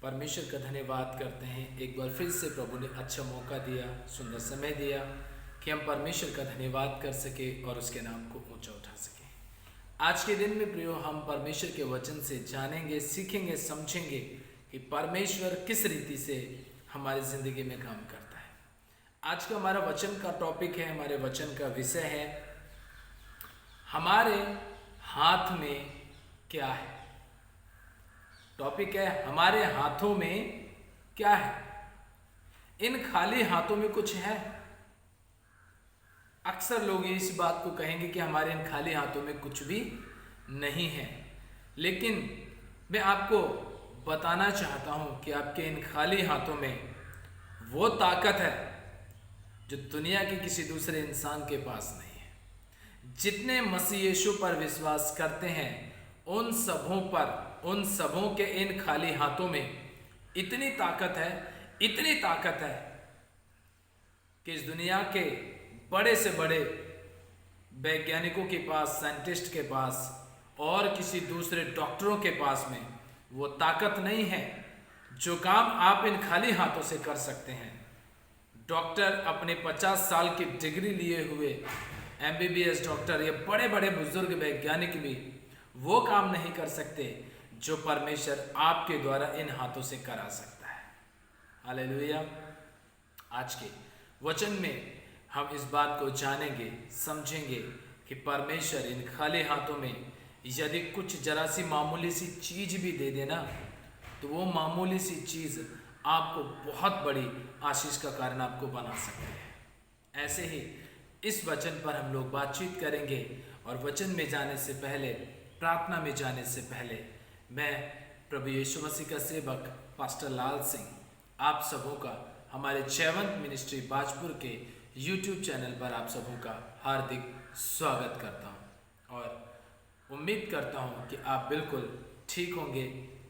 परमेश्वर का धन्यवाद करते हैं। एक बार फिर से प्रभु ने अच्छा मौका दिया, सुंदर समय दिया कि हम परमेश्वर का धन्यवाद कर सके और उसके नाम को ऊंचा उठा सके। आज के दिन में प्रियो, हम परमेश्वर के वचन से जानेंगे, सीखेंगे, समझेंगे कि परमेश्वर किस रीति से हमारी ज़िंदगी में काम करता है। आज का हमारा वचन का टॉपिक है, हमारे वचन का विषय है, हमारे हाथ में क्या है। टॉपिक है, हमारे हाथों में क्या है। इन खाली हाथों में कुछ है। अक्सर लोग इस बात को कहेंगे कि हमारे इन खाली हाथों में कुछ भी नहीं है, लेकिन मैं आपको बताना चाहता हूं कि आपके इन खाली हाथों में वो ताकत है जो दुनिया के किसी दूसरे इंसान के पास नहीं है। जितने मसीह यीशु पर विश्वास करते हैं, उन सबों के इन खाली हाथों में इतनी ताकत है कि इस दुनिया के बड़े से बड़े वैज्ञानिकों के पास, साइंटिस्ट के पास और किसी दूसरे डॉक्टरों के पास में वो ताकत नहीं है जो काम आप इन खाली हाथों से कर सकते हैं। डॉक्टर अपने 50 साल की डिग्री लिए हुए MBBS डॉक्टर या बड़े बड़े बुजुर्ग वैज्ञानिक भी वो काम नहीं कर सकते जो परमेश्वर आपके द्वारा इन हाथों से करा सकता है। हालेलुया। आज के वचन में हम इस बात को जानेंगे, समझेंगे कि परमेश्वर इन खाली हाथों में यदि कुछ जरा सी मामूली सी चीज भी दे देना, तो वो मामूली सी चीज आपको बहुत बड़ी आशीष का कारण आपको बना सकती है। ऐसे ही इस वचन पर हम लोग बातचीत करेंगे और वचन में जाने से पहले, प्रार्थना में जाने से पहले, मैं प्रभु यीशु मसीह का सेवक पास्टर लाल सिंह आप सबों का हमारे जयवंत मिनिस्ट्री बाजपुर के YouTube चैनल पर आप सबों का हार्दिक स्वागत करता हूं और उम्मीद करता हूं कि आप बिल्कुल ठीक होंगे,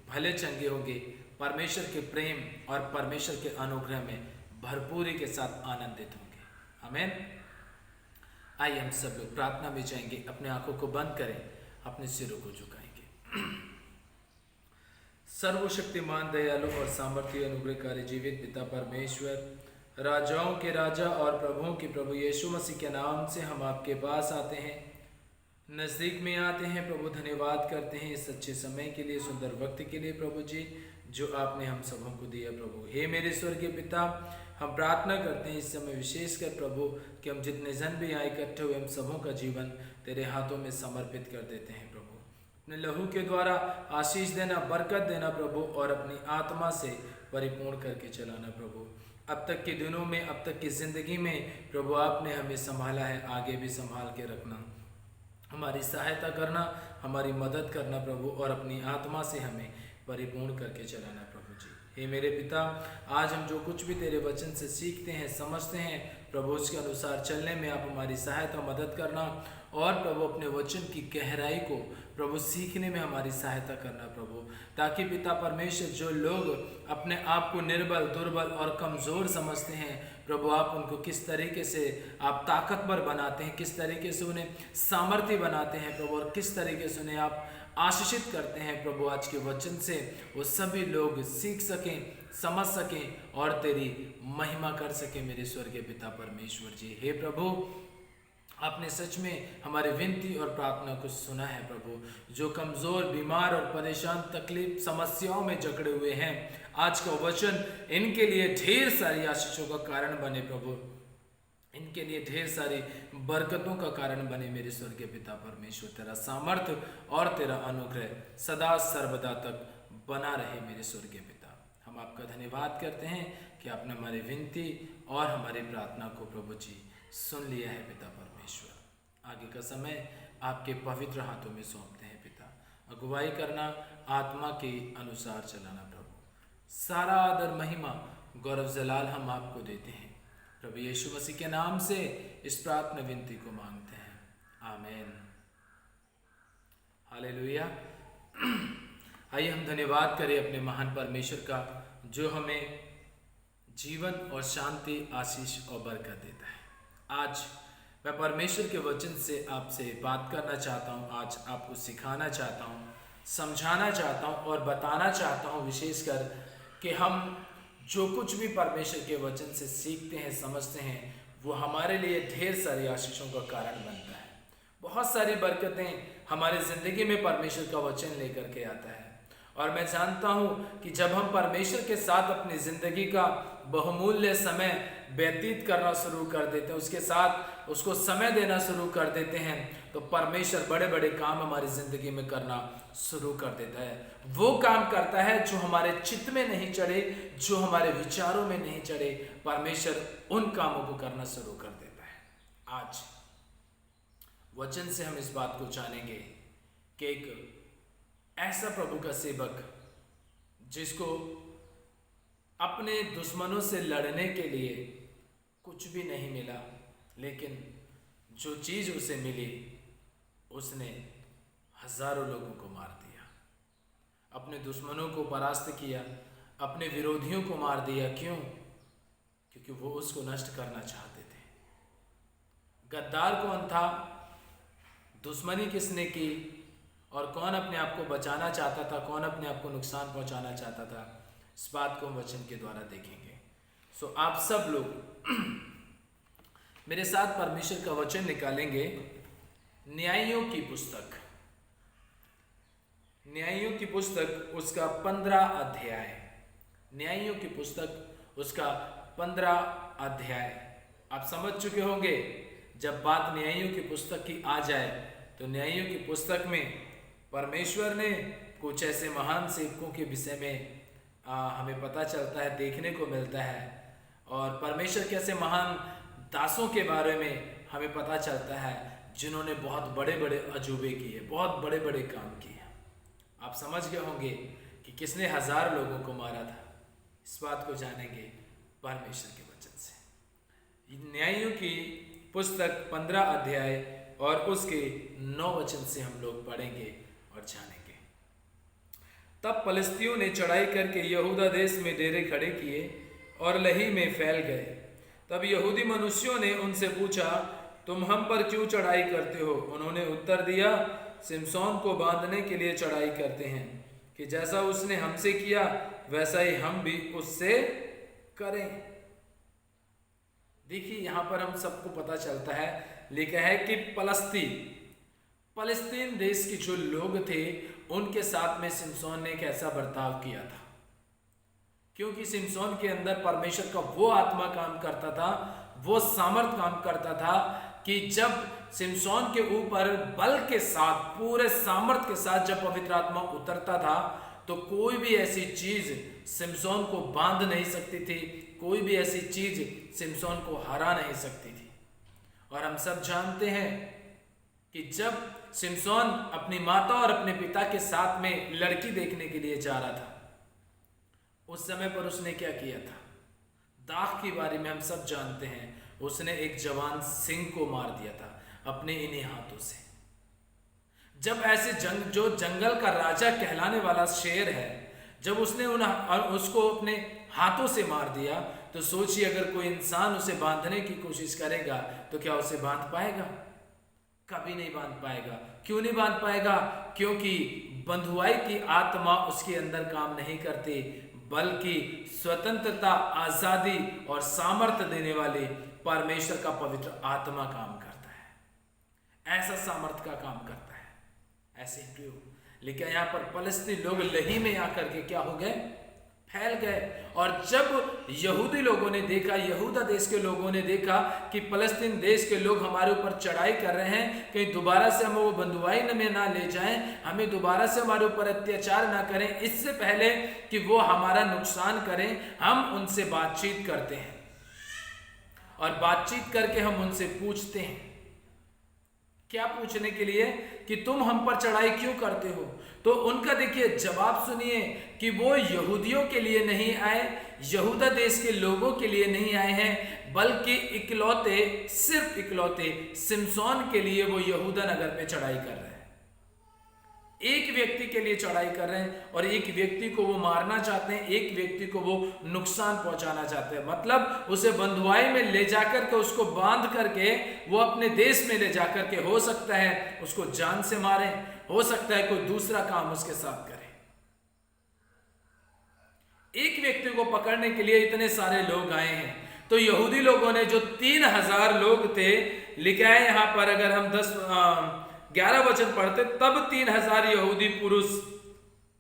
भले चंगे होंगे, परमेश्वर के प्रेम और परमेश्वर के अनुग्रह में भरपूरी के साथ आनंदित होंगे। आमीन। आइए हम सब लोग प्रार्थना में जाएंगे, अपने आंखों को बंद करें, अपने सिरों को झुकाएंगे। सर्वशक्तिमान, दयालु और सामर्थ्य अनुग्रहकारी जीवित पिता परमेश्वर, राजाओं के राजा और प्रभुओं के प्रभु यीशु मसीह के नाम से हम आपके पास आते हैं, नज़दीक में आते हैं प्रभु। धन्यवाद करते हैं इस अच्छे समय के लिए, सुंदर वक्त के लिए प्रभु जी, जो आपने हम सबों को दिया प्रभु। हे मेरे स्वर्गीय पिता, हम प्रार्थना करते हैं इस समय विशेषकर प्रभु कि हम जितने जन भी यहाँ इकट्ठे हुए, हम सबों का जीवन तेरे हाथों में समर्पित कर देते हैं प्रभु। अपने लहू के द्वारा आशीष देना, बरकत देना प्रभु, और अपनी आत्मा से परिपूर्ण करके चलाना प्रभु। अब तक के दिनों में, अब तक की ज़िंदगी में प्रभु आपने हमें संभाला है, आगे भी संभाल के रखना, हमारी सहायता करना, हमारी मदद करना प्रभु, और अपनी आत्मा से हमें परिपूर्ण करके चलाना प्रभु जी। हे मेरे पिता, आज हम जो कुछ भी तेरे वचन से सीखते हैं, समझते हैं प्रभु, उसके अनुसार चलने में आप हमारी सहायता, मदद करना, और प्रभु अपने वचन की गहराई को प्रभु सीखने में हमारी सहायता करना प्रभु, ताकि पिता परमेश्वर जो लोग अपने आप को निर्बल, दुर्बल और कमज़ोर समझते हैं प्रभु, आप उनको किस तरीके से आप ताकतवर बनाते हैं, किस तरीके से उन्हें सामर्थ्य बनाते हैं प्रभु, और किस तरीके से उन्हें आप आशीषित करते हैं प्रभु। आज के वचन से वो सभी लोग सीख सकें, समझ सकें और तेरी महिमा कर सकें मेरे स्वर्गीय पिता परमेश्वर जी। हे प्रभु, आपने सच में हमारी विनती और प्रार्थना को सुना है प्रभु। जो कमज़ोर, बीमार और परेशान, तकलीफ, समस्याओं में जकड़े हुए हैं, आज का वचन इनके लिए ढेर सारी आशीषों का कारण बने प्रभु, इनके लिए ढेर सारी बरकतों का कारण बने मेरे स्वर्गीय पिता परमेश्वर। तेरा सामर्थ्य और तेरा अनुग्रह सदा सर्वदा तक बना रहे मेरे स्वर्गीय पिता। हम आपका धन्यवाद करते हैं कि आपने हमारी विनती और हमारी प्रार्थना को प्रभु जी सुन लिया है पिता परमेश्वर। आगे का समय आपके पवित्र हाथों में सौंपते हैं पिता। अगुवाई करना, आत्मा के अनुसार चलाना प्रभु। सारा आदर, महिमा, गौरव, जलाल हम आपको देते हैं प्रभु यीशु मसीह के नाम से इस प्रार्थना विनती को मांगते हैं, आमीन। हालेलुया। आइए हम धन्यवाद करें अपने महान परमेश्वर का, जो हमें जीवन और शांति, आशीष और बरकत देता है। आज मैं परमेश्वर के वचन से आपसे बात करना चाहता हूँ, आज आपको सिखाना चाहता हूँ, समझाना चाहता हूँ और बताना चाहता हूँ, विशेषकर कि हम जो कुछ भी परमेश्वर के वचन से सीखते हैं, समझते हैं, वो हमारे लिए ढेर सारी आशीषों का कारण बनता है। बहुत सारी बरकतें हमारे ज़िंदगी में परमेश्वर का वचन लेकर के आता है। और मैं जानता हूँ कि जब हम परमेश्वर के साथ अपनी ज़िंदगी का बहुमूल्य समय व्यतीत करना शुरू कर देते हैं, उसके साथ उसको समय देना शुरू कर देते हैं, तो परमेश्वर बड़े बड़े काम हमारी ज़िंदगी में करना शुरू कर देता है। वो काम करता है जो हमारे चित्त में नहीं चढ़े, जो हमारे विचारों में नहीं चढ़े, परमेश्वर उन कामों को करना शुरू कर देता है। आज वचन से हम इस बात को जानेंगे कि एक ऐसा प्रभु का सेवक जिसको अपने दुश्मनों से लड़ने के लिए कुछ भी नहीं मिला, लेकिन जो चीज़ उसे मिली उसने हजारों लोगों को मार दिया, अपने दुश्मनों को परास्त किया, अपने विरोधियों को मार दिया। क्यों? क्योंकि वो उसको नष्ट करना चाहते थे। गद्दार कौन था, दुश्मनी किसने की, और कौन अपने आप को बचाना चाहता था, कौन अपने आप को नुकसान पहुंचाना चाहता था, इस बात को हम वचन के द्वारा देखेंगे। सो आप सब लोग मेरे साथ परमेश्वर का वचन निकालेंगे। न्यायियों की पुस्तक, न्यायियों की पुस्तक उसका 15 अध्याय, न्यायियों की पुस्तक उसका 15 अध्याय। आप समझ चुके होंगे जब बात न्यायियों की पुस्तक की आ जाए तो न्यायियों की पुस्तक में परमेश्वर ने कुछ ऐसे महान सेवकों के विषय में हमें पता चलता है, देखने को मिलता है, और परमेश्वर के ऐसे महान दासों के बारे में हमें पता चलता है जिन्होंने बहुत बड़े बड़े अजूबे किए, बहुत बड़े बड़े काम किए। आप समझ गए होंगे कि किसने हजार लोगों को मारा था। इस बात को जानेंगे परमेश्वर के वचन से। न्यायियों की पुस्तक 15 अध्याय और उसके 9 वचन से हम लोग पढ़ेंगे और जानेंगे। तब फलिस्तियों ने चढ़ाई करके यहूदा देश में डेरे खड़े किए और लही में फैल गए। तब यहूदी मनुष्यों ने उनसे पूछा, तुम हम पर क्यों चढ़ाई करते हो? उन्होंने उत्तर दिया, सिमसोन को बांधने के लिए चढ़ाई करते हैं कि जैसा उसने हमसे किया वैसा ही हम भी उससे करें। देखिए यहाँ पर हम सबको पता चलता है, लिखा है कि फलस्तीन देश के जो लोग थे उनके साथ में सिमसोन ने एक ऐसा बर्ताव किया था, क्योंकि सिमसोन के अंदर परमेश्वर का वो आत्मा काम करता था, वो सामर्थ काम करता था कि जब सिमसोन के ऊपर बल के साथ, पूरे सामर्थ के साथ जब पवित्र आत्मा उतरता था तो कोई भी ऐसी चीज सिमसोन को बांध नहीं सकती थी, कोई भी ऐसी चीज सिमसोन को हरा नहीं सकती थी। और हम सब जानते हैं कि जब सिमसोन अपनी माता और अपने पिता के साथ में लड़की देखने के लिए जा रहा था, उस समय पर उसने क्या किया था? दाख के बारे में हम सब जानते हैं, उसने एक जवान सिंह को मार दिया था अपने इन्हीं हाथों से। जब ऐसे जो जंगल का राजा कहलाने वाला शेर है, जब उसने उसको अपने हाथों से मार दिया, तो सोचिए अगर कोई इंसान उसे बांधने की कोशिश करेगा तो क्या उसे बांध पाएगा? कभी नहीं बांध पाएगा। क्यों नहीं बांध पाएगा? क्योंकि बंधुआई की आत्मा उसके अंदर काम नहीं करती, बल्कि स्वतंत्रता, आजादी और सामर्थ्य देने वाले परमेश्वर का पवित्र आत्मा काम करता है, ऐसा सामर्थ्य का काम करता है। ऐसे क्यों? लेकिन यहाँ पर फलस्तीनी लोग लही में आकर के क्या हो गए? फैल गए। और जब यहूदी लोगों ने देखा, यहूदा देश के लोगों ने देखा कि फलस्तीन देश के लोग हमारे ऊपर चढ़ाई कर रहे हैं, कहीं दोबारा से हम वो बंधुआई में ना ले जाएं, हमें दोबारा से हमारे ऊपर अत्याचार ना करें, इससे पहले कि वो हमारा नुकसान करें, हम उनसे बातचीत करते हैं। और बातचीत करके हम उनसे पूछते हैं, क्या पूछने के लिए? कि तुम हम पर चढ़ाई क्यों करते हो? तो उनका देखिए जवाब सुनिए कि वो यहूदियों के लिए नहीं आए, यहूदा देश के लोगों के लिए नहीं आए हैं, बल्कि सिर्फ इकलौते सिमसोन के लिए वो यहूदा नगर पे चढ़ाई कर रहे हैं। एक व्यक्ति के लिए चढ़ाई कर रहे हैं और एक व्यक्ति को वो मारना चाहते हैं, एक व्यक्ति को वो नुकसान पहुंचाना चाहते हैं। मतलब उसे बंधुआई में ले जाकर के, उसको बांध करके वो अपने देश में ले जाकर के, हो सकता है उसको जान से मारे, हो सकता है कोई दूसरा काम उसके साथ करे। एक व्यक्ति को पकड़ने के लिए इतने सारे लोग आए हैं। तो यहूदी लोगों ने जो 3000 लोग थे, लिखा है यहां पर, अगर हम 11 वचन पढ़ते, तब 3000 यहूदी पुरुष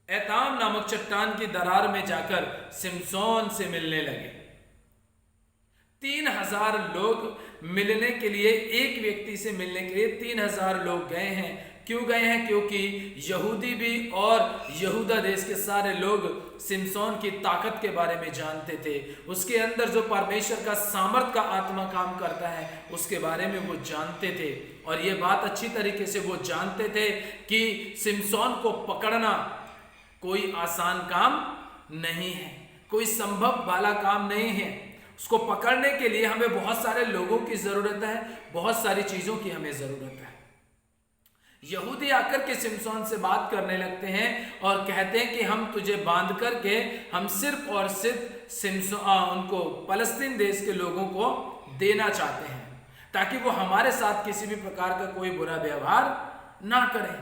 एताम नामक चट्टान की दरार में जाकर सिमसोन से मिलने लगे। 3000 लोग मिलने के लिए, एक व्यक्ति से मिलने के लिए 3000 लोग गए हैं। क्यों गए हैं? क्योंकि यहूदी भी और यहूदा देश के सारे लोग सिमसोन की ताकत के बारे में जानते थे। उसके अंदर जो परमेश्वर का सामर्थ का आत्मा काम करता है उसके बारे में वो जानते थे। और ये बात अच्छी तरीके से वो जानते थे कि सिमसोन को पकड़ना कोई आसान काम नहीं है, कोई संभव वाला काम नहीं है। उसको पकड़ने के लिए हमें बहुत सारे लोगों की जरूरत है, बहुत सारी चीजों की हमें जरूरत है। यहूदी आकर के सिमसोन से बात करने लगते हैं और कहते हैं कि हम तुझे बांध करके हम सिर्फ और सिर्फ उनको फलस्तीन देश के लोगों को देना चाहते हैं, ताकि वो हमारे साथ किसी भी प्रकार का कोई बुरा व्यवहार ना करें।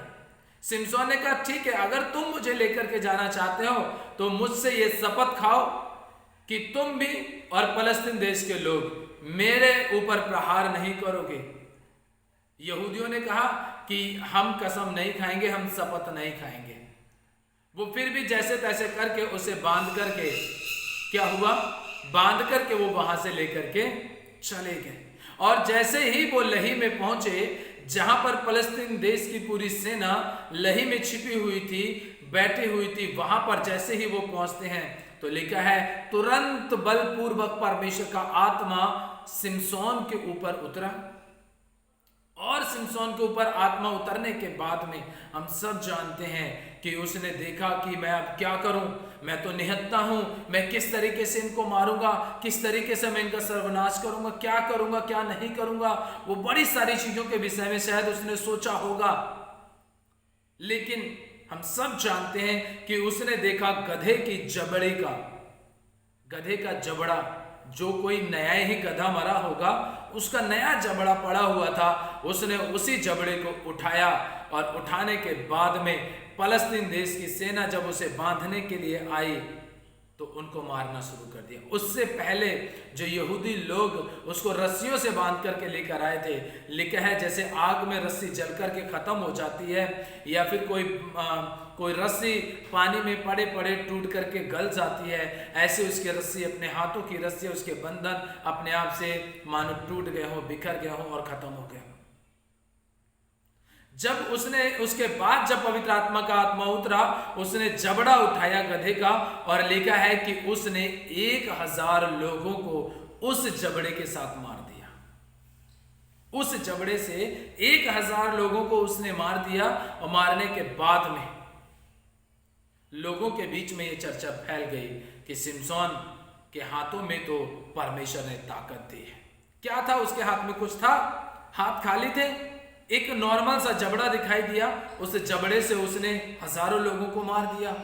सिमसोन ने कहा ठीक है, अगर तुम मुझे लेकर के जाना चाहते हो तो मुझसे ये शपथ खाओ कि तुम भी और फलस्तीन देश के लोग मेरे ऊपर प्रहार नहीं करोगे। यहूदियों ने कहा कि हम कसम नहीं खाएंगे, हम शपथ नहीं खाएंगे। वो फिर भी जैसे तैसे करके उसे बांध करके, क्या हुआ, बांध करके वो वहां से लेकर के चले गए। और जैसे ही वो लही में पहुंचे, जहां पर फलस्तीन देश की पूरी सेना लही में छिपी हुई थी, बैठी हुई थी, वहां पर जैसे ही वो पहुंचते हैं तो लिखा है तुरंत बलपूर्वक परमेश्वर का आत्मा सिमसोन के ऊपर उतरा। और सिमसोन के ऊपर आत्मा उतरने के बाद में हम सब जानते हैं कि उसने देखा कि मैं अब क्या करूं, मैं तो निहत्था हूं, मैं किस तरीके से इनको मारूंगा, किस तरीके से मैं इनका सर्वनाश करूंगा, क्या करूंगा क्या नहीं करूंगा। वो बड़ी सारी चीजों के विषय में शायद उसने सोचा होगा। लेकिन हम सब जानते हैं कि उसने देखा गधे की जबड़े का, गधे का जबड़ा, जो कोई नया ही गधा मरा होगा उसका नया जबड़ा पड़ा हुआ था, उसने उसी जबड़े को उठाया। और उठाने के बाद में फलस्तीन देश की सेना जब उसे बांधने के लिए आई तो उनको मारना शुरू कर दिया। उससे पहले जो यहूदी लोग उसको रस्सियों से बांध करके लेकर आए थे, लिखा है जैसे आग में रस्सी जल करके खत्म हो जाती है, या फिर कोई रस्सी पानी में पड़े पड़े टूट करके गल जाती है, ऐसे उसकी रस्सी, अपने हाथों की रस्सी, उसके बंधन अपने आप से मानो टूट गए हो, बिखर गए हो और खत्म हो गए। जब उसने, उसके बाद जब पवित्र आत्मा का आत्मा उतरा, उसने जबड़ा उठाया गधे का, और लिखा है कि उसने 1000 लोगों को उस जबड़े के साथ मार दिया। उस जबड़े से 1000 लोगों को उसने मार दिया। और मारने के बाद में लोगों के बीच में यह चर्चा फैल गई कि सिमसोन के हाथों में तो परमेश्वर ने ताकत दी है। क्या था उसके हाथ में? कुछ था? हाथ खाली थे। एक नॉर्मल सा जबड़ा दिखाई दिया, उस जबड़े से उसने हजारों लोगों को मार दिया।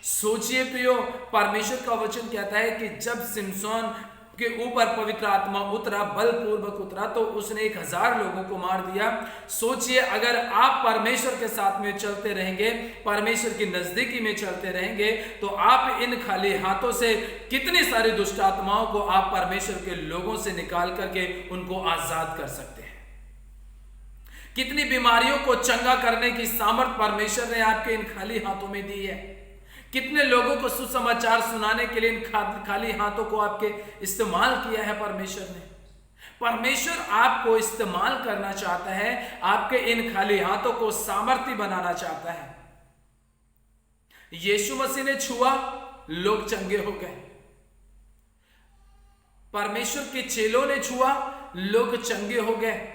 सोचिए प्रियो, परमेश्वर का वचन कहता है कि जब सिमसोन के ऊपर पवित्र आत्मा उतरा, बलपूर्वक उतरा, तो उसने 1000 लोगों को मार दिया। सोचिए, अगर आप परमेश्वर के साथ में चलते रहेंगे, परमेश्वर की नजदीकी में चलते रहेंगे, तो आप इन खाली हाथों से कितनी सारी दुष्ट आत्माओं को आप परमेश्वर के लोगों से निकाल करके उनको आजाद कर सकते हैं। कितनी बीमारियों को चंगा करने की सामर्थ परमेश्वर ने आपके इन खाली हाथों में दी है। कितने लोगों को सुसमाचार सुनाने के लिए इन खाली हाथों को आपके इस्तेमाल किया है परमेश्वर ने। परमेश्वर आपको इस्तेमाल करना चाहता है, आपके इन खाली हाथों को सामर्थी बनाना चाहता है। यीशु मसीह ने छुआ, लोग चंगे हो गए। परमेश्वर के चेलों ने छुआ, लोग चंगे हो गए।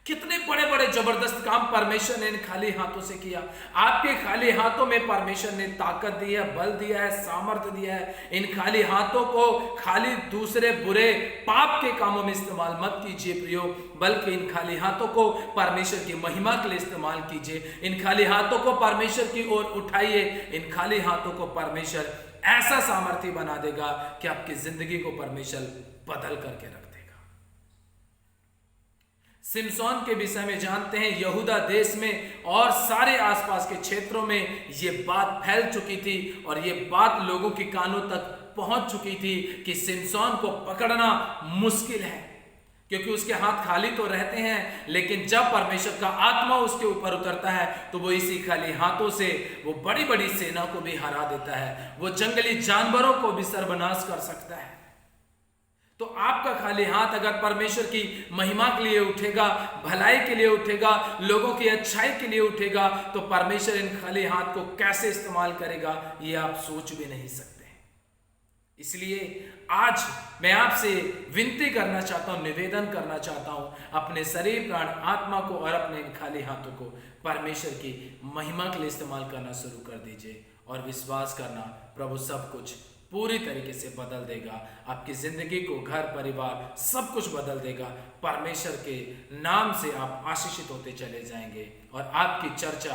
कितने बड़े बड़े जबरदस्त काम परमेश्वर ने इन खाली हाथों से किया। आपके खाली हाथों में परमेश्वर ने ताकत दी है, बल दिया है, सामर्थ्य दिया है। इन खाली हाथों को खाली दूसरे बुरे पाप के कामों में इस्तेमाल मत कीजिए प्रियो, बल्कि इन खाली हाथों को परमेश्वर की महिमा के लिए इस्तेमाल कीजिए। इन खाली हाथों को परमेश्वर की ओर उठाइए। इन खाली हाथों को परमेश्वर ऐसा सामर्थ्य बना देगा कि आपकी जिंदगी को परमेश्वर बदल करके रख देगा। सिमसोन के विषय में जानते हैं, यहूदा देश में और सारे आसपास के क्षेत्रों में ये बात फैल चुकी थी और ये बात लोगों के कानों तक पहुंच चुकी थी कि सिमसोन को पकड़ना मुश्किल है, क्योंकि उसके हाथ खाली तो रहते हैं, लेकिन जब परमेश्वर का आत्मा उसके ऊपर उतरता है तो वो इसी खाली हाथों से वो बड़ी बड़ी सेना को भी हरा देता है, वो जंगली जानवरों को भी सर्वनाश कर सकता है। तो आपका खाली हाथ अगर परमेश्वर की महिमा के लिए उठेगा, भलाई के लिए उठेगा, लोगों की अच्छाई के लिए उठेगा, तो परमेश्वर इन खाली हाथ को कैसे इस्तेमाल करेगा ये आप सोच भी नहीं सकते। इसलिए आज मैं आपसे विनती करना चाहता हूं, निवेदन करना चाहता हूं, अपने शरीर, प्राण, आत्मा को और अपने इन खाली हाथों को परमेश्वर की महिमा के लिए इस्तेमाल करना शुरू कर दीजिए और विश्वास करना, प्रभु सब कुछ पूरी तरीके से बदल देगा। आपकी जिंदगी को, घर परिवार सब कुछ बदल देगा। परमेश्वर के नाम से आप आशीषित होते चले जाएंगे और आपकी चर्चा,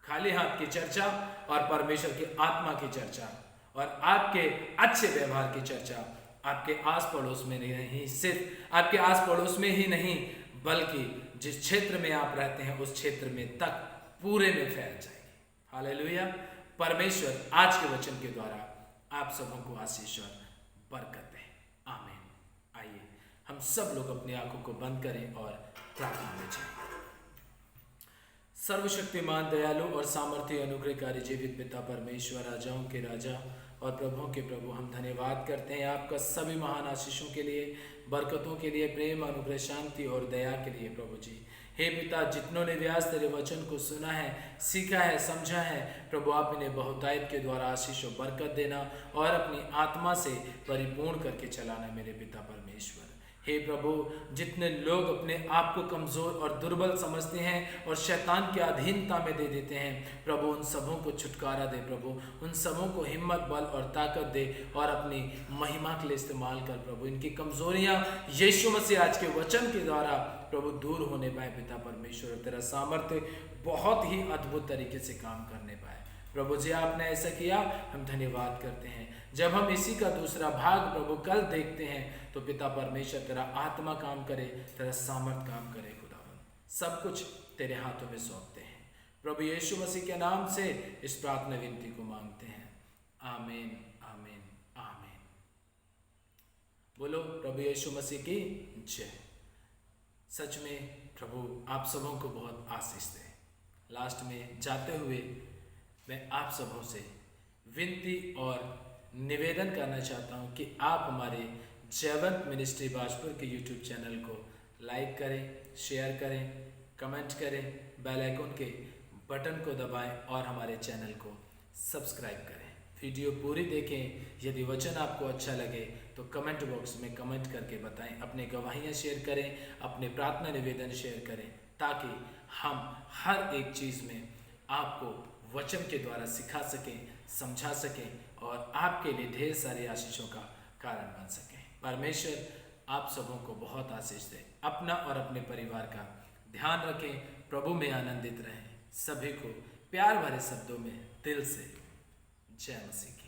खाली हाथ की चर्चा और परमेश्वर की आत्मा की चर्चा और आपके अच्छे व्यवहार की चर्चा आपके आस पड़ोस में नहीं, सिर्फ आपके आस पड़ोस में ही नहीं, बल्कि जिस क्षेत्र में आप रहते हैं उस क्षेत्र में तक पूरे में फैल जाएगी। हालेलुया। परमेश्वर आज के वचन के द्वारा आप सबों को आशीष और बरकत दे। आमीन। आइए हम सब लोग अपनी आंखों को बंद करें और प्रार्थना में जाएं। सर्वशक्तिमान, दयालु और सामर्थ्य अनुग्रहकारी जीवित पिता परमेश्वर, राजाओं के राजा और प्रभुओं के प्रभु, हम धन्यवाद करते हैं आपका सभी महान आशीषों के लिए, बरकतों के लिए, प्रेम, अनुग्रह, शांति और दया के लिए। प्रभु जी, हे पिता, जितनों ने व्यास तेरे वचन को सुना है, सीखा है, समझा है, प्रभु आप इन्हें बहुतायत के द्वारा आशीष और बरकत देना और अपनी आत्मा से परिपूर्ण करके चलाना मेरे पिता परमेश्वर। हे प्रभु, जितने लोग अपने आप को कमज़ोर और दुर्बल समझते हैं और शैतान की अधीनता में दे देते हैं, प्रभु उन सबों को छुटकारा दे। प्रभु उन सबों को हिम्मत, बल और ताकत दे और अपनी महिमा के लिए इस्तेमाल कर। प्रभु इनकी कमज़ोरियाँ यीशु मसीह आज के वचन के द्वारा प्रभु दूर होने पाए पिता परमेश्वर, तेरा सामर्थ्य बहुत ही अद्भुत तरीके से काम करने पाए। प्रभु जी, आपने ऐसा किया, हम धन्यवाद करते हैं। जब हम इसी का दूसरा भाग प्रभु कल देखते हैं तो पिता परमेश्वर तेरा आत्मा काम करे, तेरा सामर्थ काम करे। खुदावन सब कुछ तेरे हाथों में सौंपते हैं। प्रभु यीशु मसीह के नाम से इस प्रार्थना विनती को मांगते हैं। आमीन, आमीन, आमीन। बोलो प्रभु यीशु मसीह की जय। सच में प्रभु आप सबों को बहुत आशीष दे। लास्ट में जाते हुए मैं आप सबों से विनती और निवेदन करना चाहता हूं कि आप हमारे जयवंत मिनिस्ट्री बाजपुर के यूट्यूब चैनल को लाइक करें, शेयर करें, कमेंट करें, बेल आइकन के बटन को दबाएं और हमारे चैनल को सब्सक्राइब करें। वीडियो पूरी देखें। यदि वचन आपको अच्छा लगे तो कमेंट बॉक्स में कमेंट करके बताएं। अपने गवाहियाँ शेयर करें, अपने प्रार्थना निवेदन शेयर करें, ताकि हम हर एक चीज़ में आपको वचन के द्वारा सिखा सकें, समझा सकें और आपके लिए ढेर सारे आशीषों का कारण बन सकें। परमेश्वर आप सबों को बहुत आशीष दे। अपना और अपने परिवार का ध्यान रखें। प्रभु में आनंदित रहें। सभी को प्यार भरे शब्दों में दिल से जय मसीह।